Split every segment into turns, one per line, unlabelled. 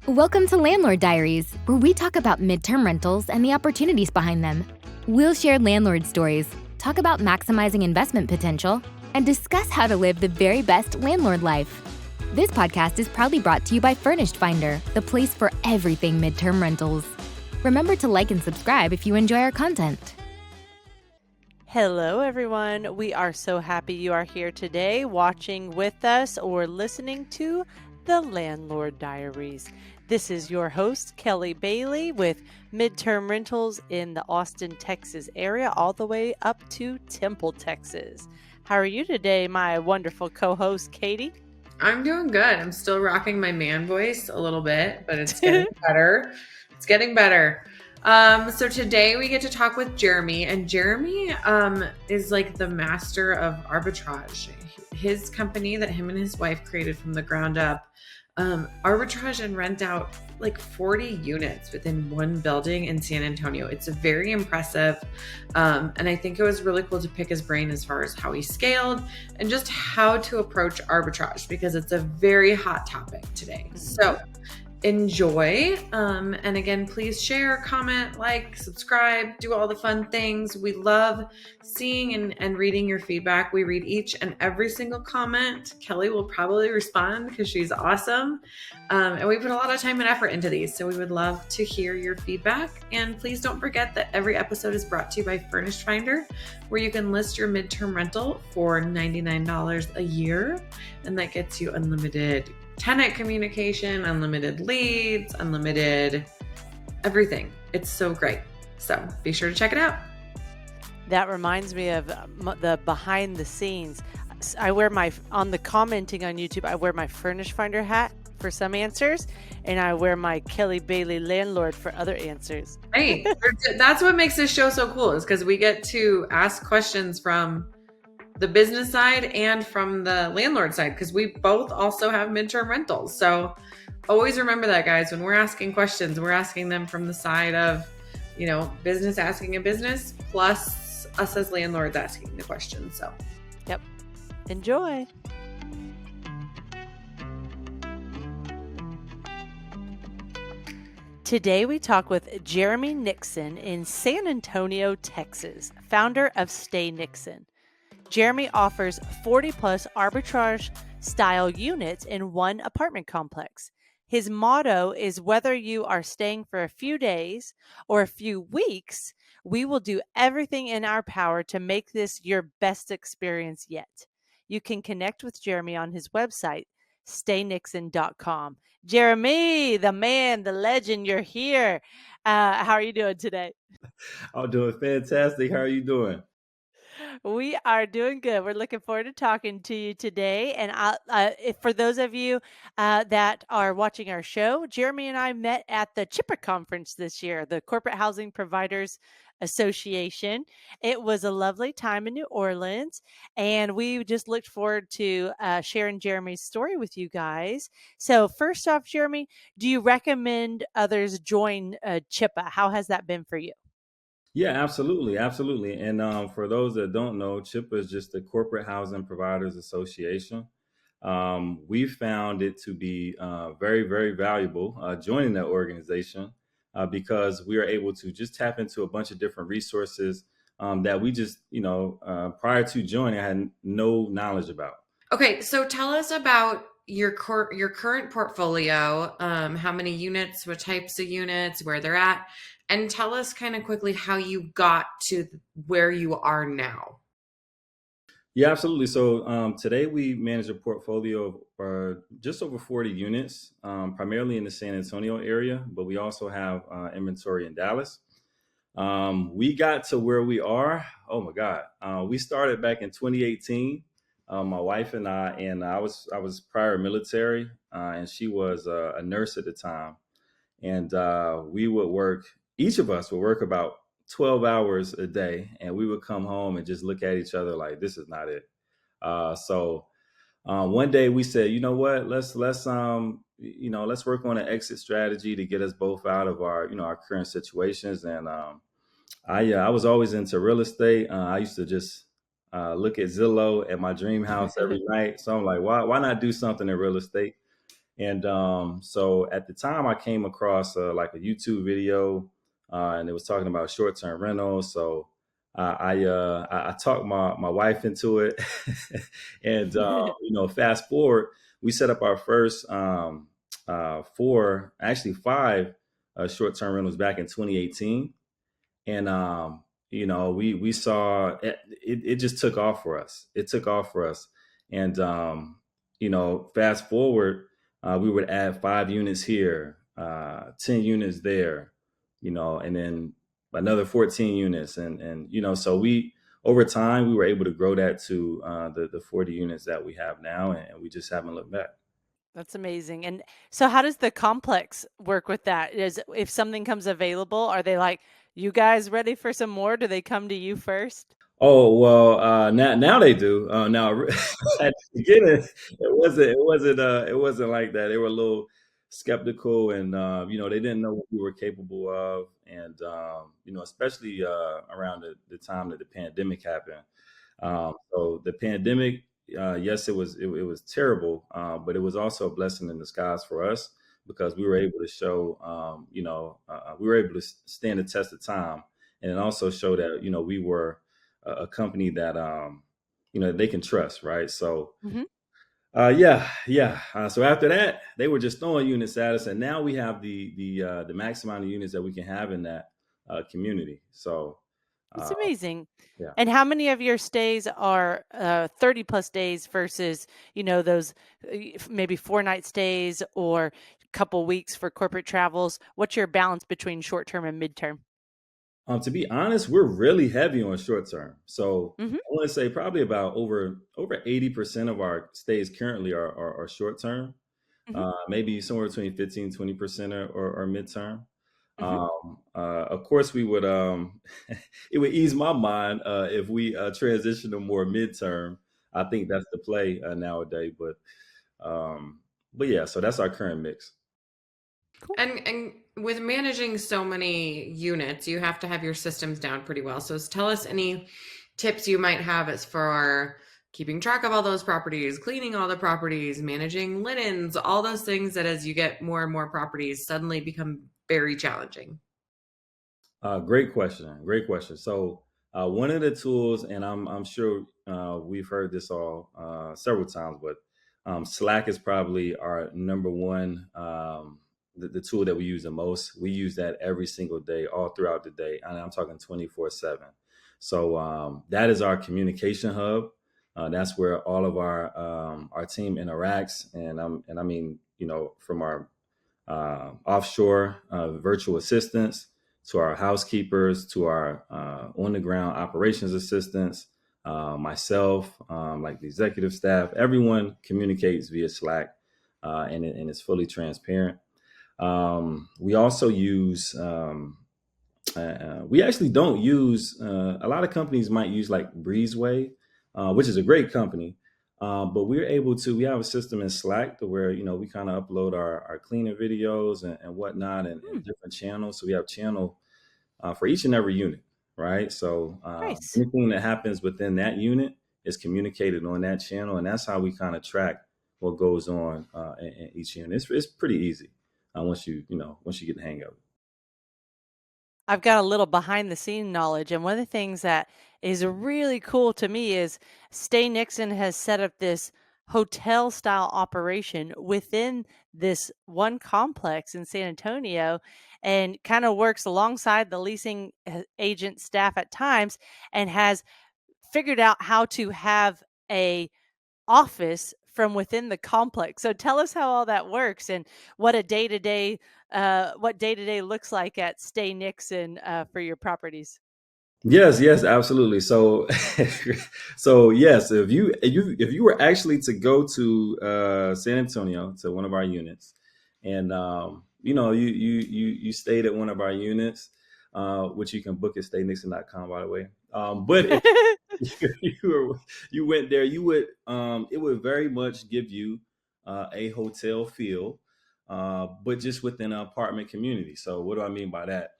Welcome to Landlord Diaries, where we talk about midterm rentals and the opportunities behind them. We'll share landlord stories, talk about maximizing investment potential, and discuss how to live the very best landlord life. This podcast is proudly brought to you by Furnished Finder, the place for everything midterm rentals. Remember to like and subscribe if you enjoy our content.
Hello, everyone. We are so happy you are here today watching with us or listening to the Landlord Diaries. This is your host, Kelly Bailey, with midterm rentals in the Austin, Texas area, all the way up to Temple, Texas. How are you today, my wonderful co-host, Katie?
I'm doing good. I'm still rocking my man voice a little bit, but it's getting better. It's getting better. So today we get to talk with Jeremy, and Jeremy is like the master of Arbitrage. His company that him and his wife created from the ground up, arbitrage and rent out like 40 units within one building in San Antonio. It's very impressive. And I think it was really cool to pick his brain as far as how he scaled and just how to approach arbitrage, because it's a very hot topic today. So enjoy. And again, please share, comment, like, subscribe, do all the fun things. We love seeing and reading your feedback. We read each and every single comment. Kelly will probably respond because she's awesome. And we put a lot of time and effort into these. So we would love to hear your feedback. And please don't forget that every episode is brought to you by Furnished Finder, where you can list your midterm rental for $99 a year. And that gets you unlimited tenant communication, unlimited leads, unlimited everything. It's so great. So be sure to check it out.
That reminds me of the behind the scenes. I wear on the commenting on YouTube, I wear my Furnish Finder hat for some answers, and I wear my Kelly Bailey landlord for other answers.
Hey, that's what makes this show so cool, is because we get to ask questions from the business side and from the landlord side, because we both also have midterm rentals. So always remember that, guys. When we're asking questions, we're asking them from the side of, business asking a business, plus us as landlords asking the questions. So,
yep. Enjoy. Today we talk with Jeremy Nixon in San Antonio, Texas, founder of Stay Nixon. Jeremy offers 40-plus arbitrage-style units in one apartment complex. His motto is, whether you are staying for a few days or a few weeks, we will do everything in our power to make this your best experience yet. You can connect with Jeremy on his website, staynixon.com. Jeremy, the man, the legend, you're here. How are you doing today?
I'm doing fantastic. How are you doing?
We are doing good. We're looking forward to talking to you today. And for those of you that are watching our show, Jeremy and I met at the CHPA conference this year, the Corporate Housing Providers Association. It was a lovely time in New Orleans, and we just looked forward to sharing Jeremy's story with you guys. So first off, Jeremy, do you recommend others join CHPA? How has that been for you?
Yeah, absolutely. Absolutely. And for those that don't know, CHPA is just the Corporate Housing Providers Association. We found it to be very, very valuable joining that organization because we are able to just tap into a bunch of different resources that we just, prior to joining, I had no knowledge about.
Okay, so tell us about your current portfolio, how many units, what types of units, where they're at, and tell us kind of quickly how you got to where you are now.
Yeah, absolutely. So today we manage a portfolio of just over 40 units, primarily in the San Antonio area, but we also have inventory in Dallas. We got to where we are. Oh my God. We started back in 2018. My wife and I was prior military, and she was a nurse at the time. And each of us would work about 12 hours a day, and we would come home and just look at each other like, this is not it. So one day we said, you know what, let's work on an exit strategy to get us both out of our current situations. And I was always into real estate. I used to just look at Zillow at my dream house every night. So I'm like, why not do something in real estate? And so at the time, I came across like a YouTube video, and it was talking about short-term rentals. So I talked my wife into it, and fast forward, we set up our first five short-term rentals back in 2018, and we saw it just took off for us. It took off for us, and fast forward, we would add 5 units here, 10 units there, and then another 14 units, and so we over time we were able to grow that to the 40 units that we have now, and we just haven't looked back.
That's amazing. And so how does the complex work with that? Is if something comes available, are they like, you guys ready for some more? Do they come to you first?
Oh well, now they do. Now at the beginning, it wasn't like that. They were a little skeptical, and they didn't know what we were capable of, and especially around the time that the pandemic happened. So the pandemic, yes, it was terrible, but it was also a blessing in disguise for us because we were able to show, we were able to stand the test of time, and it also show that we were a company that they can trust, right? So
Hmm.
yeah. So after that, they were just throwing units at us, and now we have the max amount of units that we can have in that community. So
It's
uh,
amazing.
yeah.
And how many of your stays are 30 plus days versus, those maybe 4 night stays or a couple weeks for corporate travels? What's your balance between short term and midterm?
To be honest, we're really heavy on short term. So
Hmm.
I want to say probably about over 80% of our stays currently are short term.
Hmm.
Maybe somewhere between 15-20% or midterm.
Hmm.
Of course, we would it would ease my mind if we transition to more midterm. I think that's the play nowadays. But yeah, so that's our current mix.
Cool.
And with managing so many units, you have to have your systems down pretty well. So tell us any tips you might have as for keeping track of all those properties, cleaning all the properties, managing linens, all those things that as you get more and more properties suddenly become very challenging.
Great question. Great question. So one of the tools, and I'm sure we've heard this all several times, but Slack is probably our number one, the tool that we use the most. We use that every single day, all throughout the day, and I'm talking 24/7. So that is our communication hub. That's where all of our team interacts, and I mean, from our offshore virtual assistants to our housekeepers to our on the ground operations assistants, myself, like the executive staff, everyone communicates via Slack, and it's fully transparent. We also use, we actually don't use, a lot of companies might use like Breezeway, which is a great company. But we have a system in Slack to where, we kind of upload our cleaning videos and whatnot and
Hmm,
different channels. So we have channel for each and every unit, right? So
nice.
anything that happens within that unit is communicated on that channel. And that's how we kind of track what goes on in each unit. It's pretty easy once you get the hang of it.
I've got a little behind the scene knowledge. And one of the things that is really cool to me is Stay Nixon has set up this hotel style operation within this one complex in San Antonio and kind of works alongside the leasing agent staff at times and has figured out how to have a office from within the complex. So tell us how all that works and what a day to day looks like at Stay Nixon for your properties.
Yes, absolutely. So, so yes, if you were actually to go to San Antonio to one of our units, and you stayed at one of our units, which you can book at staynixon.com, by the way. But if you went there, you would it would very much give you a hotel feel, but just within an apartment community. So what do I mean by that?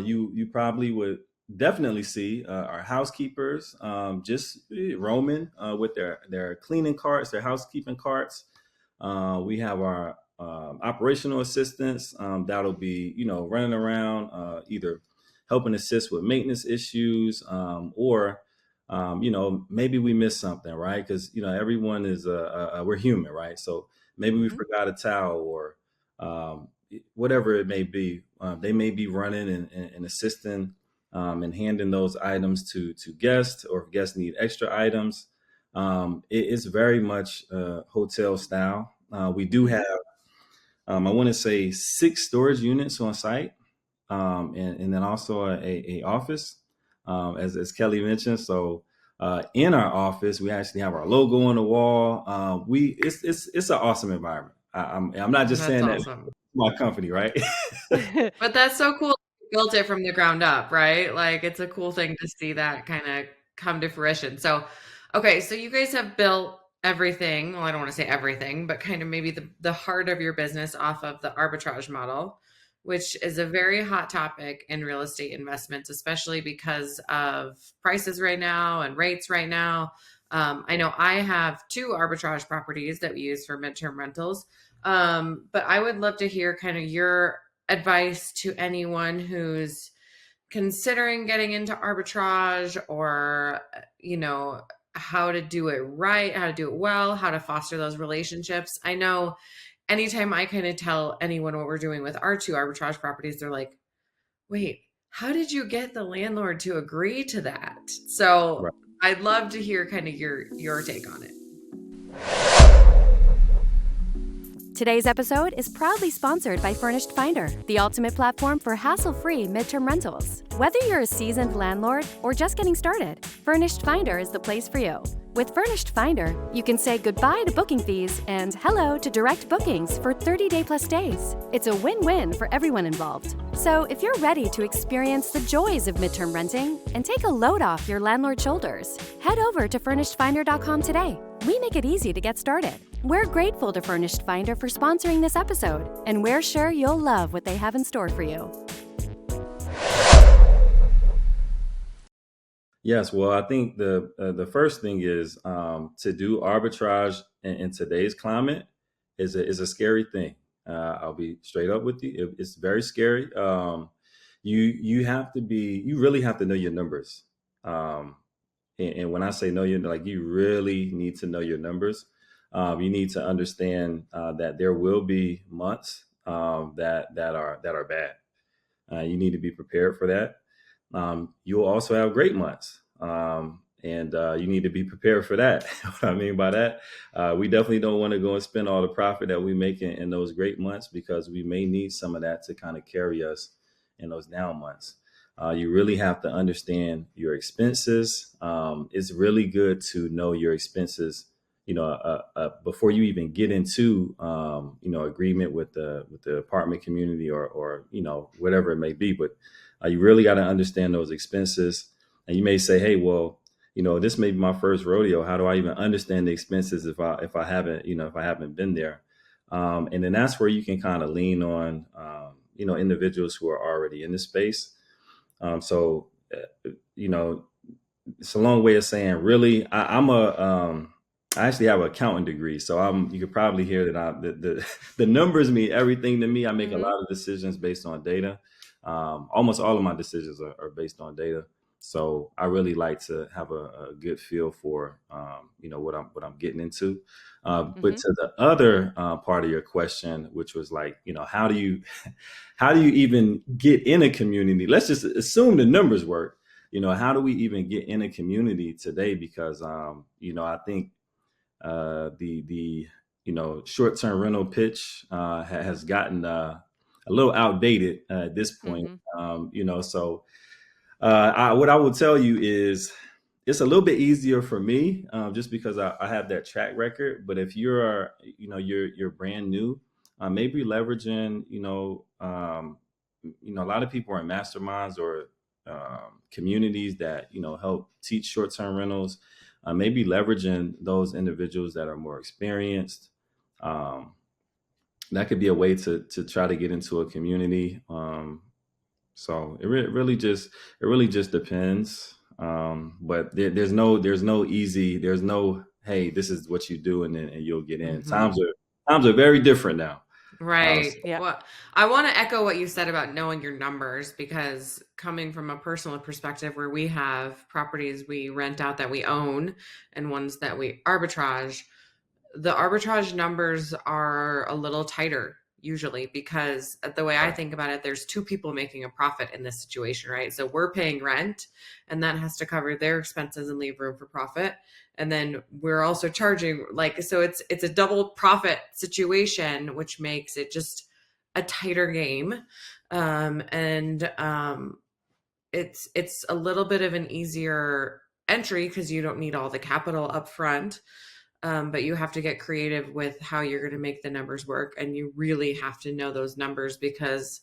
You probably would definitely see our housekeepers just roaming with their cleaning carts, their housekeeping carts. We have our operational assistants that'll be, running around, either helping assist with maintenance issues, or maybe we missed something, right? Because everyone is we're human, right? So maybe we forgot a towel or whatever it may be. They may be running and assisting and handing those items to guests, or if guests need extra items. It's very much hotel style. We do have, I want to say, 6 storage units on site, and then also a office, as Kelly mentioned. So in our office, we actually have our logo on the wall. It's an awesome environment. I'm not just saying
awesome.
that my company, right?
But that's so cool. You built it from the ground up, right? Like, it's a cool thing to see that kind of come to fruition. So, okay, so you guys have built everything. Well, I don't want to say everything, but kind of maybe the heart of your business off of the arbitrage model, which is a very hot topic in real estate investments, especially because of prices right now and rates right now. I know I have 2 arbitrage properties that we use for midterm rentals. But I would love to hear kind of your advice to anyone who's considering getting into arbitrage, or, how to do it right, how to do it well, how to foster those relationships. I know anytime I kind of tell anyone what we're doing with our 2 arbitrage properties, they're like, wait, how did you get the landlord to agree to that? So
Right.
I'd love to hear kind of your take on it.
Today's episode is proudly sponsored by Furnished Finder, the ultimate platform for hassle-free midterm rentals. Whether you're a seasoned landlord or just getting started, Furnished Finder is the place for you. With Furnished Finder, you can say goodbye to booking fees and hello to direct bookings for 30-day plus stays. It's a win-win for everyone involved. So if you're ready to experience the joys of midterm renting and take a load off your landlord's shoulders, head over to FurnishedFinder.com today. We make it easy to get started. We're grateful to Furnished Finder for sponsoring this episode, and we're sure you'll love what they have in store for you.
Yes, well, I think the first thing is to do arbitrage in today's climate is a scary thing. I'll be straight up with you. It's very scary. You really have to know your numbers. And when I say know your, like, you really need to know your numbers. You need to understand that there will be months that are bad. You need to be prepared for that. You'll also have great months, and you need to be prepared for that. What I mean by that, we definitely don't want to go and spend all the profit that we make in those great months, because we may need some of that to kind of carry us in those down months. You really have to understand your expenses. It's really good to know your expenses, before you even get into, agreement with the apartment community or whatever it may be. But you really got to understand those expenses. And you may say, hey, well, this may be my first rodeo. How do I even understand the expenses if I haven't been there? And then that's where you can kind of lean on, individuals who are already in the space. So it's a long way of saying, really, I actually have an accounting degree, so you could probably hear that the numbers mean everything to me. I make a lot of decisions based on data. Almost all of my decisions are based on data. So I really like to have a good feel for, what I'm getting into. But to the other part of your question, which was like, how do you even get in a community? Let's just assume the numbers work. How do we even get in a community today? Because, I think the short-term rental pitch has gotten a little outdated at this point. So what I will tell you is it's a little bit easier for me, just because I have that track record. But if you're brand new, maybe leveraging, a lot of people are in masterminds or communities that, help teach short-term rentals. Maybe leveraging those individuals that are more experienced. That could be a way to try to get into a community. So it really just depends. But there's no, hey, this is what you do and you'll get in. Times Times are very different now.
Right.
Yeah.
Well, I want to echo what you said about knowing your numbers, because coming from a personal perspective where we have properties we rent out that we own and ones that we arbitrage, the arbitrage numbers are a little tighter usually, because the way I think about it, there's two people making a profit in this situation, right? So we're paying rent, and that has to cover their expenses and leave room for profit. And then we're also charging, like, so it's a double profit situation, which makes it just a tighter game. And it's a little bit of an easier entry because you don't need all the capital up front. But you have to get creative with how you're going to make the numbers work. And you really have to know those numbers, because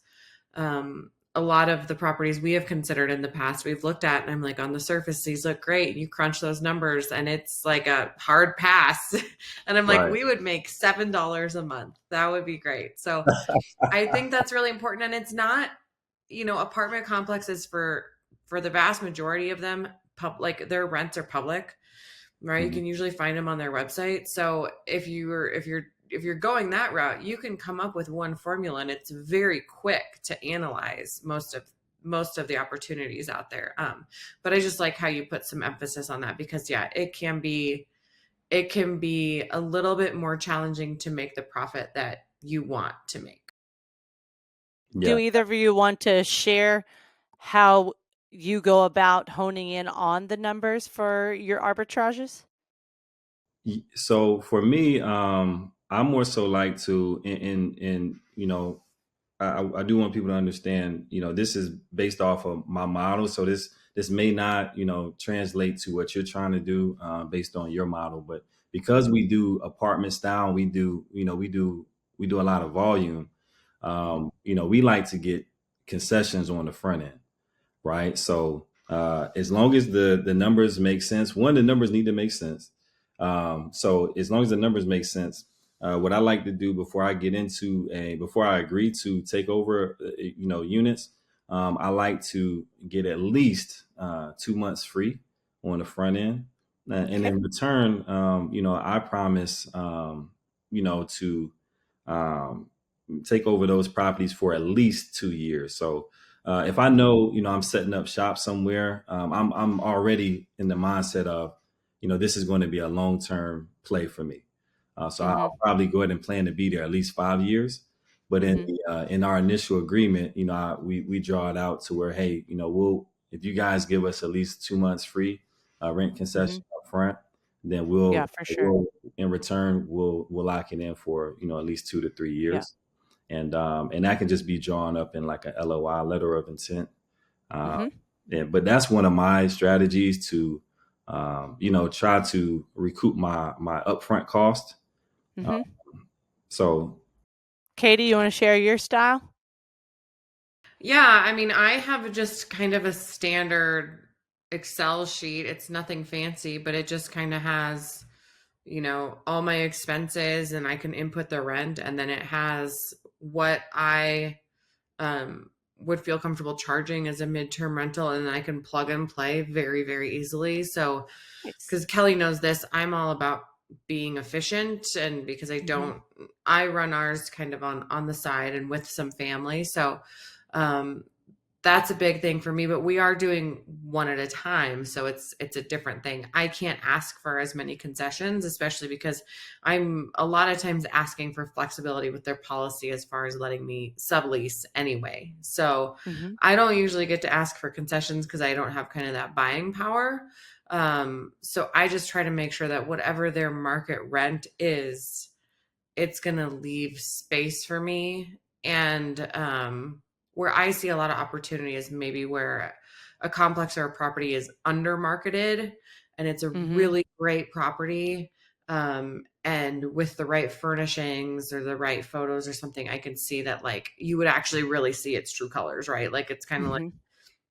a lot of the properties we have considered in the past, we've looked at, and I'm like, on the surface, these look great. You crunch those numbers and it's like a hard pass. And I'm like,
Right.
we would make $7 a month. That would be great. So I think that's really important. And it's not, apartment complexes for the vast majority of them, like their rents are public, right?
Mhm.
You can usually find them on their website. So if you're going that route, you can come up with one formula, and it's very quick to analyze most of the opportunities out there. But I just like how you put some emphasis on that, because it can be a little bit more challenging to make the profit that you want to make.
Do either of you want to share how you go about honing in on the numbers for your arbitrages?
So for me, I more so like to, I do want people to understand, this is based off of my model. So this may not, translate to what you're trying to do based on your model. But because we do apartment style, we do a lot of volume. We like to get concessions on the front end, right? So as long as the numbers make sense, the numbers need to make sense. So as long as the numbers make sense, what I like to do before I agree to take over, units, I like to get at least 2 months free on the front end. And in return, I promise, to take over those properties for at least 2 years. So if I know, I'm setting up shop somewhere, I'm already in the mindset of, this is going to be a long-term play for me. So I'll probably go ahead and plan to be there at least 5 years. But in our initial agreement, we draw it out to where, hey, if you guys give us at least 2 months free rent concession up front, then
Yeah, for sure.
in return, we'll lock it in for, at least 2 to 3 years. And that can just be drawn up in like a LOI, letter of intent. But that's one of my strategies to, try to recoup my upfront cost. So,
Katie, you want to share your style?
Yeah, I mean, I have just kind of a standard Excel sheet. It's nothing fancy, but it just kind of has, all my expenses, and I can input the rent, and then it has what I would feel comfortable charging as a midterm rental, and then I can plug and play very, very easily. So, because Kelly knows this, I'm all about being efficient, and because I run ours kind of on the side and with some family. So, that's a big thing for me, but we are doing one at a time. So it's a different thing. I can't ask for as many concessions, especially because I'm a lot of times asking for flexibility with their policy as far as letting me sublease anyway. So I don't usually get to ask for concessions because I don't have kind of that buying power. So I just try to make sure that whatever their market rent is, it's going to leave space for me. And, where I see a lot of opportunity is maybe where a complex or a property is under marketed and it's a really great property. And with the right furnishings or the right photos or something, I can see that like you would actually really see its true colors, right? Like it's kind of like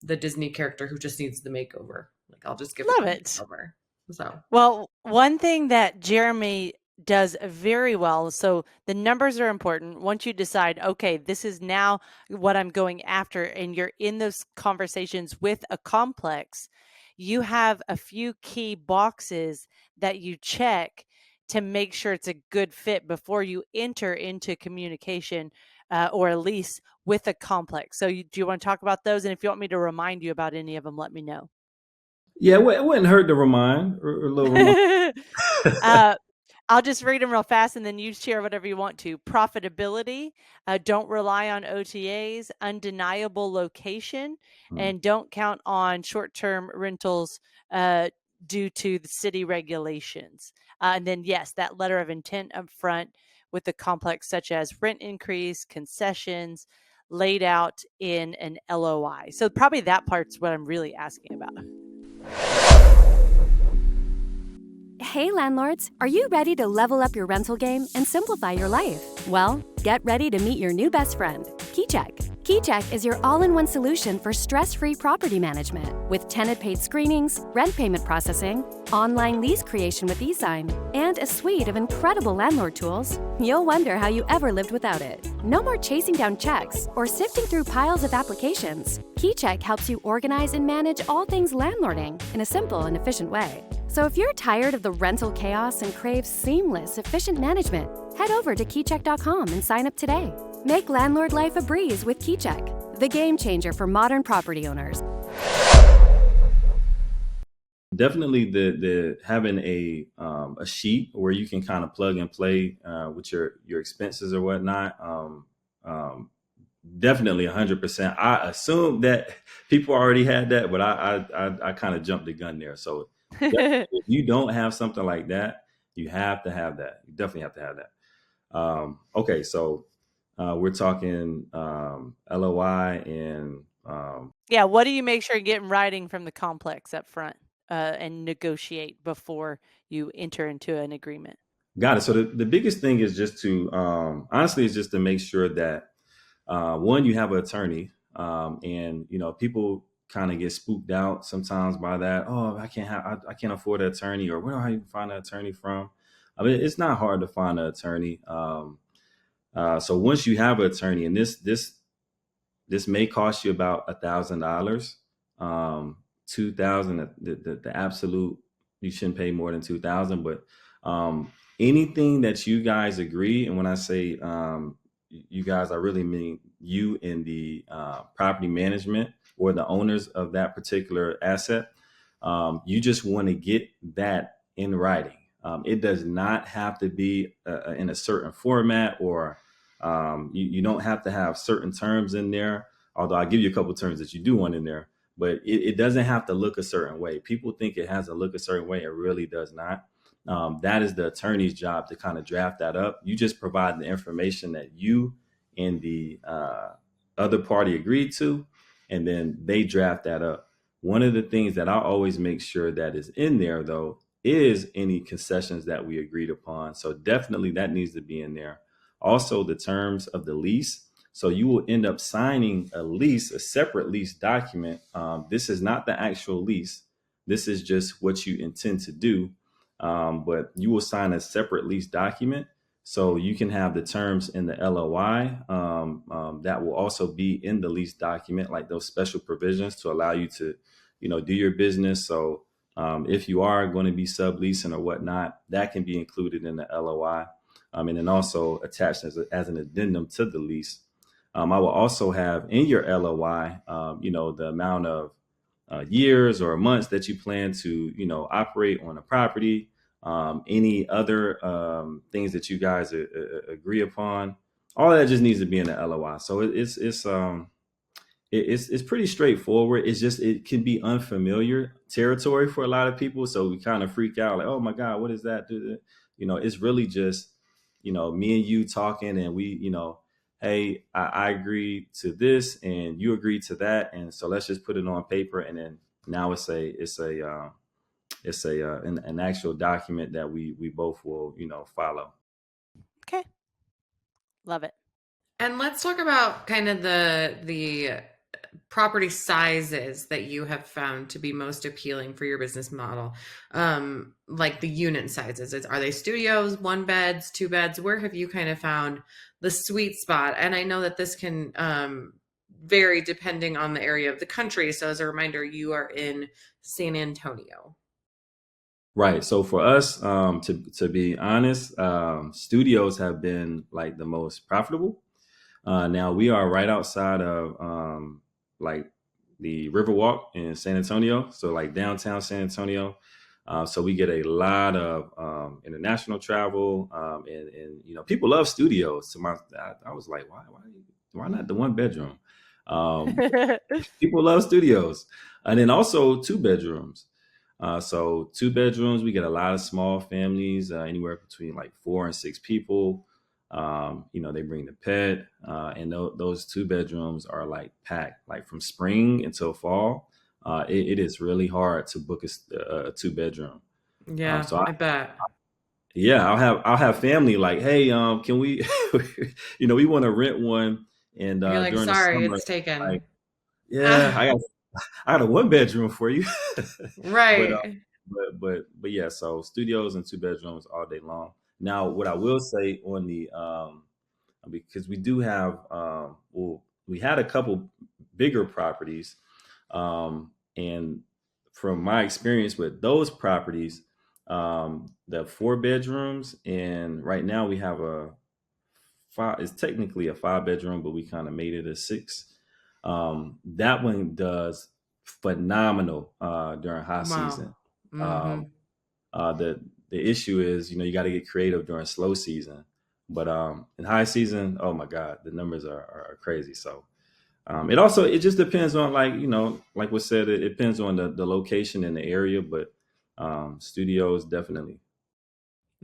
the Disney character who just needs the makeover. Like I'll just give
Love
it
it.
makeover. So,
well, one thing that Jeremy does very well. So the numbers are important. Once you decide, okay, this is now what I'm going after, and you're in those conversations with a complex, you have a few key boxes that you check to make sure it's a good fit before you enter into communication or a lease with a complex. So do you want to talk about those? And if you want me to remind you about any of them, let me know.
Yeah, it wouldn't hurt to remind or a little remind.
I'll just read them real fast and then you share whatever you want to. Profitability, don't rely on OTAs, undeniable location, and don't count on short-term rentals due to the city regulations. And then, yes, that letter of intent up front with the complex, such as rent increase, concessions, laid out in an LOI. So probably that part's what I'm really asking about.
Hey landlords, are you ready to level up your rental game and simplify your life? Well, get ready to meet your new best friend, KeyCheck. KeyCheck is your all-in-one solution for stress-free property management with tenant-paid screenings, rent payment processing, online lease creation with eSign, and a suite of incredible landlord tools. You'll wonder how you ever lived without it. No more chasing down checks or sifting through piles of applications. KeyCheck helps you organize and manage all things landlording in a simple and efficient way. So if you're tired of the rental chaos and crave seamless, efficient management, head over to keycheck.com and sign up today. Make landlord life a breeze with KeyCheck, the game changer for modern property owners.
Definitely the having a sheet where you can kind of plug and play with your expenses or whatnot. Definitely 100%. I assume that people already had that, but I kind of jumped the gun there. So if you don't have something like that, you have to have that. You definitely have to have that. Okay, so we're talking LOI and
yeah. What do you make sure you get in writing from the complex up front and negotiate before you enter into an agreement?
Got it. So the biggest thing is just to honestly is just to make sure that one, you have an attorney, and people kind of get spooked out sometimes by that. Oh, I can't afford an attorney, or where do I even find an attorney from? I mean, it's not hard to find an attorney. So once you have an attorney, and this may cost you about $1,000, $2,000. The absolute, you shouldn't pay more than $2,000. But anything that you guys agree, and when I say you guys, I really mean you in the property management or the owners of that particular asset. You just want to get that in writing. It does not have to be in a certain format, or you don't have to have certain terms in there. Although I give you a couple of terms that you do want in there, but it doesn't have to look a certain way. People think it has to look a certain way. It really does not. That is the attorney's job to kind of draft that up. You just provide the information that you and the other party agreed to, and then they draft that up. One of the things that I always make sure that is in there, though, is any concessions that we agreed upon. So definitely that needs to be in there. Also, the terms of the lease. So you will end up signing a lease, a separate lease document. This is not the actual lease. This is just what you intend to do. But you will sign a separate lease document. So you can have the terms in the LOI that will also be in the lease document, like those special provisions to allow you to, do your business. So if you are going to be subleasing or whatnot, that can be included in the LOI. And then also attached as an addendum to the lease. I will also have in your LOI, the amount of years or months that you plan to, operate on a property, any other things that you guys agree upon. All that just needs to be in the LOI. So it's pretty straightforward. It's just, it can be unfamiliar territory for a lot of people. So we kind of freak out like, oh my God, what is that? It's really just, me and you talking, and we, hey, I agree to this and you agree to that. And so let's just put it on paper. And then now it's an actual document that we both will, follow.
Okay. Love it.
And let's talk about kind of the property sizes that you have found to be most appealing for your business model. Like the unit sizes. Are they studios, 1 beds, 2 beds? Where have you kind of found the sweet spot? And I know that this can vary depending on the area of the country. So as a reminder, you are in San Antonio.
Right. So for us, to be honest, studios have been like the most profitable. Now we are right outside of like the Riverwalk in San Antonio, so like downtown San Antonio. So we get a lot of international travel, and people love studios. I was like, why not the one bedroom? Um, People love studios, and then also two bedrooms. So two bedrooms, we get a lot of small families, anywhere between like 4 and 6 people. They bring the pet, and those two bedrooms are like packed, like from spring until fall. It is really hard to book a two bedroom.
Yeah,
So
I bet.
yeah, I'll have family like, hey, can we, we want to rent one, and
You're like,
during the
sorry,
summer,
it's taken.
like, yeah, I got a one bedroom for you. but
Right.
but yeah, so studios and two bedrooms all day long. Now, what I will say on the because we do have well, we had a couple bigger properties, and from my experience with those properties, the 4 bedrooms, and right now we have a five. It's technically a 5 bedroom, but we kind of made it a six. That one does phenomenal during high
Wow.
season.
Mm-hmm.
Um, the issue is, you got to get creative during slow season, but in high season, oh my God, the numbers are crazy. So it just depends on, like, like was said, it depends on the location and the area, but studios definitely.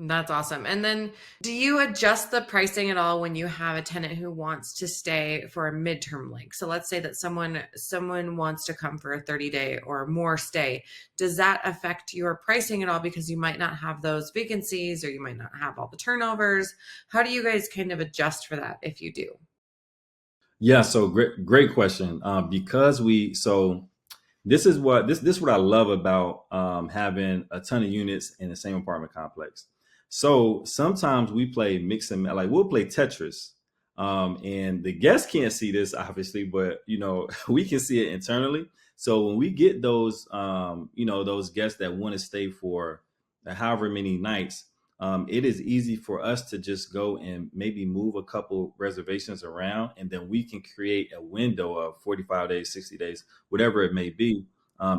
That's awesome. And then do you adjust the pricing at all when you have a tenant who wants to stay for a midterm length? So let's say that someone wants to come for a 30-day or more stay. Does that affect your pricing at all, because you might not have those vacancies or you might not have all the turnovers? How do you guys kind of adjust for that if you do?
Yeah, so great question. Because this is what I love about having a ton of units in the same apartment complex. So sometimes we play mix and like we'll play Tetris, and the guests can't see this obviously, but we can see it internally. So when we get those guests that want to stay for however many nights, it is easy for us to just go and maybe move a couple reservations around, and then we can create a window of 45 days, 60 days, whatever it may be.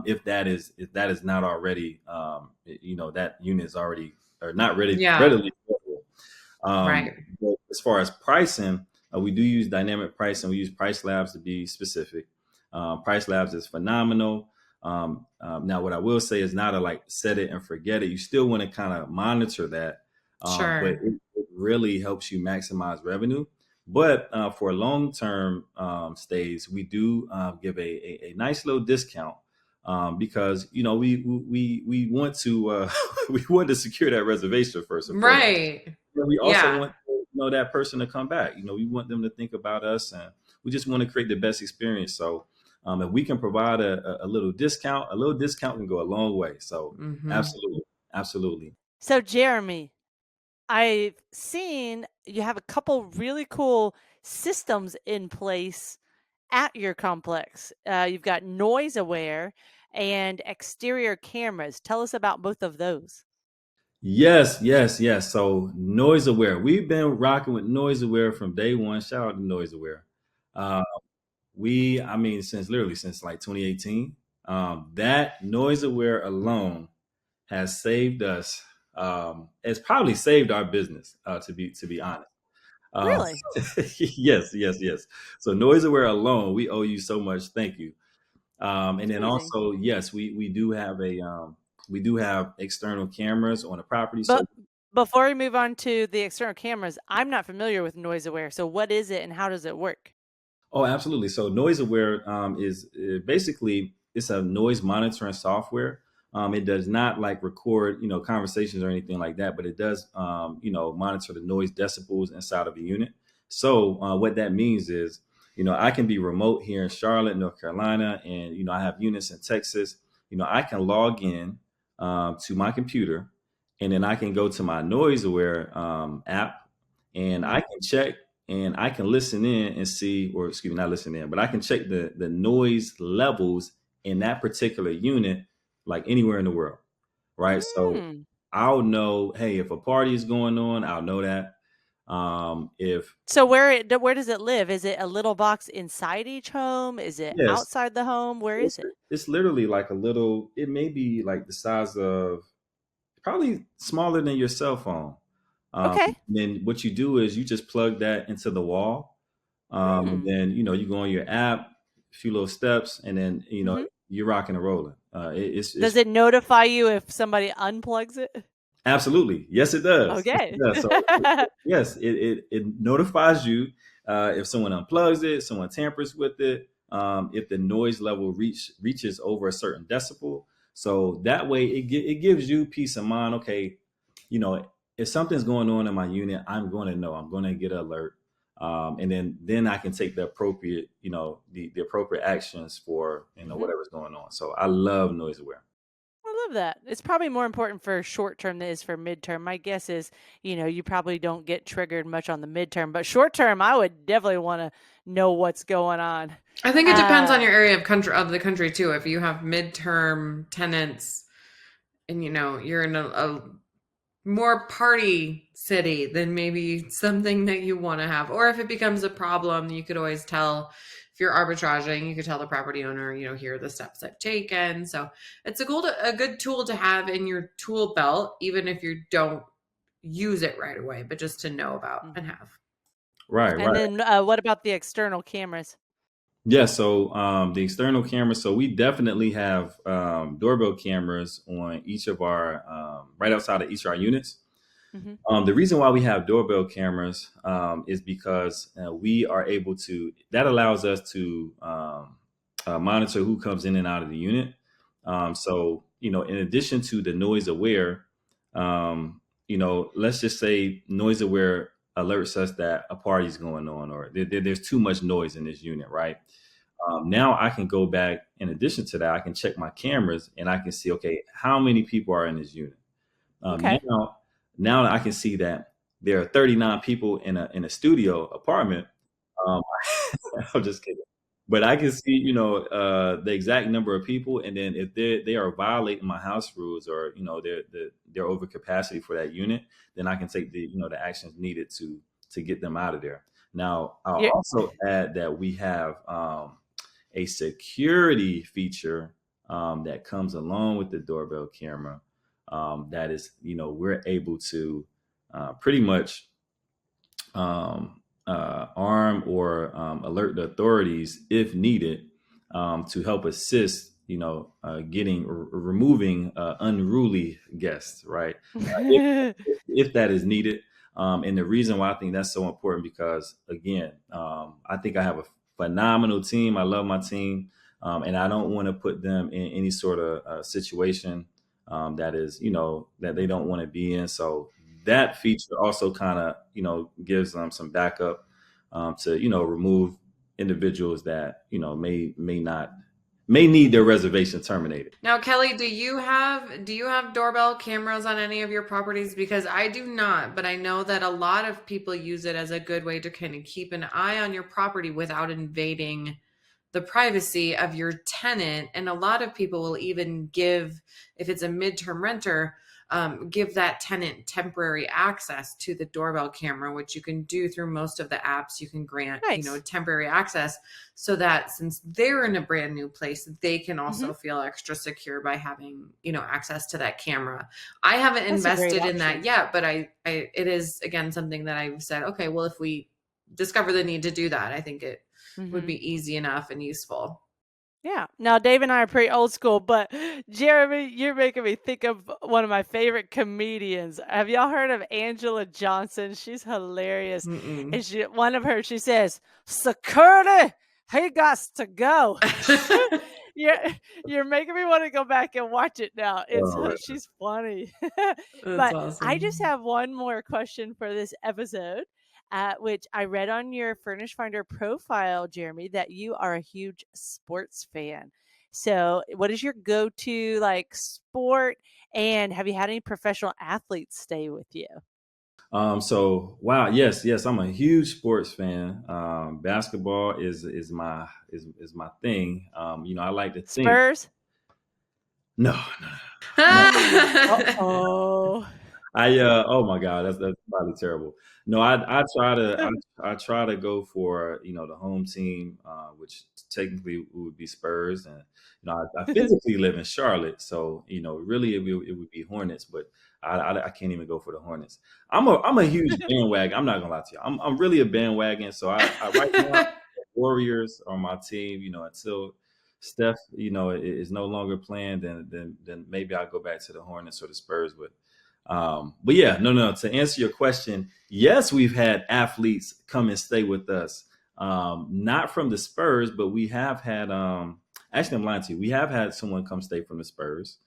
If that is not already, that unit is already or not
Yeah,
readily available.
right.
But as far as pricing, we do use dynamic pricing. We use Price Labs to be specific. Price Labs is phenomenal. Now, what I will say is not a like set it and forget it. You still want to kind of monitor that, but
Sure.
it really helps you maximize revenue. But for long-term stays, we do give a nice little discount, because we want to we want to secure that reservation first and foremost.
Right.
But we also
Yeah.
want that person to come back. We want them to think about us, and we just want to create the best experience. So if we can provide a little discount can go a long way. So
Hmm.
absolutely, absolutely.
So, Jeremy, I've seen you have a couple really cool systems in place at your complex. You've got noise aware and exterior cameras. Tell us about both of those.
Yes, yes, yes. So Noise Aware, we've been rocking with Noise Aware from day one. Shout out to Noise Aware. Uh, I mean, since like 2018. That Noise Aware alone has saved us. It's probably saved our business, to be honest. Um,
Really?
yes, yes, yes. So Noise Aware alone, we owe you so much. Thank you. And
That's
then
amazing.
also, yes, we do have external cameras on the property. So
But before we move on to the external cameras, I'm not familiar with noise aware. So, what is it and how does it work?
oh, absolutely. So Noise Aware is basically it's a noise monitoring software. It does not like record, conversations or anything like that, but it does, monitor the noise decibels inside of a unit. So what that means is, I can be remote here in Charlotte, North Carolina, and I have units in Texas. I can log in to my computer, and then I can go to my Noise Aware app, and I can check and I can listen in and see, or excuse me, not listen in, but I can check the noise levels in that particular unit, like anywhere in the world, right? So I'll know, hey, if a party is going on, I'll know that. If
So where does it live? Is it a little box inside each home? Is it
yes,
outside the home? Where is it?
it's literally like a little. It may be like the size of probably smaller than your cell phone.
Okay.
Then what you do is you just plug that into the wall. And then, you go on your app, a few little steps, and then, you're rocking and rolling.
Does it notify you if somebody unplugs it?
Absolutely. Yes, it does. Yes,
Okay.
it does. So, yes, it notifies you if someone unplugs it, someone tampers with it, if the noise level reaches over a certain decibel. So that way it gives you peace of mind. Okay, if something's going on in my unit, I'm going to know. I'm going to get an alert. And then I can take the appropriate, the appropriate actions for, whatever's going on. So I love noise aware.
I love that. It's probably more important for short term than it is for midterm. My guess is, you probably don't get triggered much on the midterm, but short term, I would definitely want to know what's going on.
I think it depends on your area of the country too. If you have midterm tenants and you're in a more party city, then maybe something that you want to have. Or if it becomes a problem, you could always tell. If you're arbitraging, you could tell the property owner, here are the steps I've taken. So it's a good tool to have in your tool belt, even if you don't use it right away, but just to know about and have.
Right.
And then what about the external cameras?
Yeah, so the external cameras, so we definitely have doorbell cameras on each of our, right outside of each of our units. The reason why we have doorbell cameras is because we are able to, that allows us to monitor who comes in and out of the unit. So, in addition to the noise aware, let's just say noise aware alerts us that a party's going on or there's too much noise in this unit, right? Now I can go back, in addition to that, I can check my cameras and I can see, okay, how many people are in this unit?
Okay.
Now I can see that there are 39 people in a studio apartment. I'm just kidding. But I can see, the exact number of people, and then if they are violating my house rules or they're over capacity for that unit, then I can take the actions needed to get them out of there. Now I'll also add that we have a security feature that comes along with the doorbell camera. That is, we're able to pretty much arm or alert the authorities if needed to help assist, removing unruly guests, right? If that is needed. And the reason why I think that's so important because, again, I think I have a phenomenal team. I love my team, and I don't want to put them in any sort of situation that is, that they don't want to be in. So that feature also kind of, gives them some backup to, remove individuals that, may need their reservation terminated.
Now, Kelly, do you have doorbell cameras on any of your properties? Because I do not, but I know that a lot of people use it as a good way to kind of keep an eye on your property without invading the privacy of your tenant. And a lot of people will even give, if it's a midterm renter, give that tenant temporary access to the doorbell camera, which you can do through most of the apps. You can grant, temporary access so that since they're in a brand new place, they can also feel extra secure by having, access to that camera. I haven't invested in that yet, but it is, again, something that I've said, okay, well, if we discover the need to do that, I think it would be easy enough and useful.
Yeah. Now, Dave and I are pretty old school, but Jeremy, you're making me think of one of my favorite comedians. Have y'all heard of Angela Johnson? She's hilarious.
Mm-mm.
And she says, "Security, he got to go." You're making me want to go back and watch it now. She's funny. But
awesome.
I just have one more question for this episode. Which I read on your Furnish Finder profile, Jeremy, that you are a huge sports fan. So what is your go-to sport? And have you had any professional athletes stay with you?
So wow, yes, I'm a huge sports fan. Basketball is my thing. I like to think.
Spurs?
No.
Uh-oh.
Oh my God, that's probably terrible. No, I try to go for the home team, which technically would be Spurs, and I physically live in Charlotte, so really it would be Hornets, but I can't even go for the Hornets. I'm a huge bandwagon. I'm not gonna lie to you. I'm really a bandwagon. So I right now the Warriors are my team. Until Steph is no longer playing, then maybe I'll go back to the Hornets or the Spurs, but yeah, no. To answer your question, yes, we've had athletes come and stay with us. Not from the Spurs, but we have had. Actually, I'm lying to you. We have had someone come stay from the Spurs.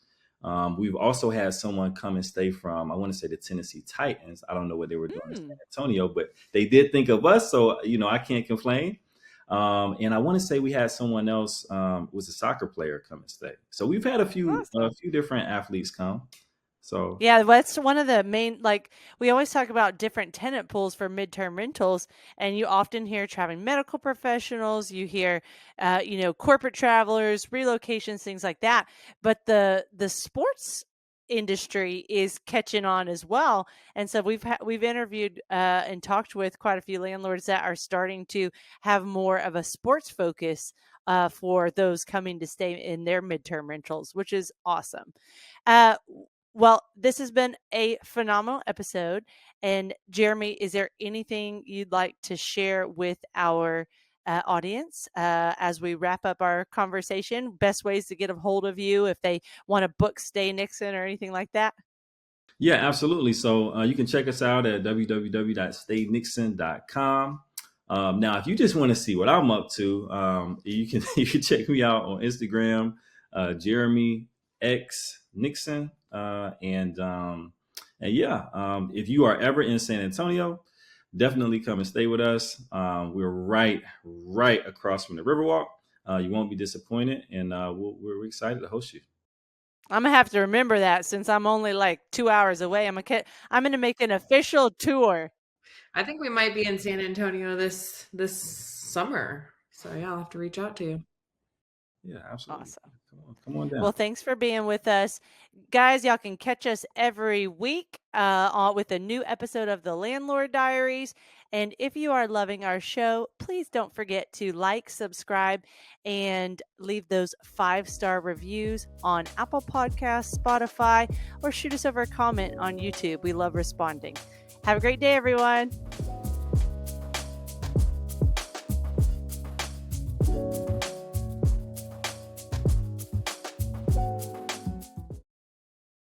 We've also had someone come and stay from, I want to say, the Tennessee Titans. I don't know what they were doing in San Antonio, but they did think of us, so I can't complain. And I want to say we had someone else was a soccer player come and stay. So we've had a few different athletes come. So
yeah, that's one of the main, we always talk about different tenant pools for midterm rentals, and you often hear traveling medical professionals, you hear, corporate travelers, relocations, things like that. But the sports industry is catching on as well. And so we've interviewed and talked with quite a few landlords that are starting to have more of a sports focus for those coming to stay in their midterm rentals, which is awesome. Well, this has been a phenomenal episode. And Jeremy, is there anything you'd like to share with our audience as we wrap up our conversation? Best ways to get a hold of you if they want to book Stay Nixon or anything like that?
Yeah, absolutely. So you can check us out at www.staynixon.com. Now, if you just want to see what I'm up to, you can check me out on Instagram, Jeremy X Nixon. And if you are ever in San Antonio, definitely come and stay with us. We're right across from the Riverwalk. You won't be disappointed, and we're excited to host you.
I'm gonna have to remember that since I'm only 2 hours away. I'm gonna make an official tour.
I think we might be in San Antonio this summer. So yeah, I'll have to reach out to you.
Yeah, absolutely.
Awesome.
Come on down.
Well, thanks for being with us. Guys, y'all can catch us every week with a new episode of The Landlord Diaries. And if you are loving our show, please don't forget to like, subscribe, and leave those 5-star reviews on Apple Podcasts, Spotify, or shoot us over a comment on YouTube. We love responding. Have a great day, everyone.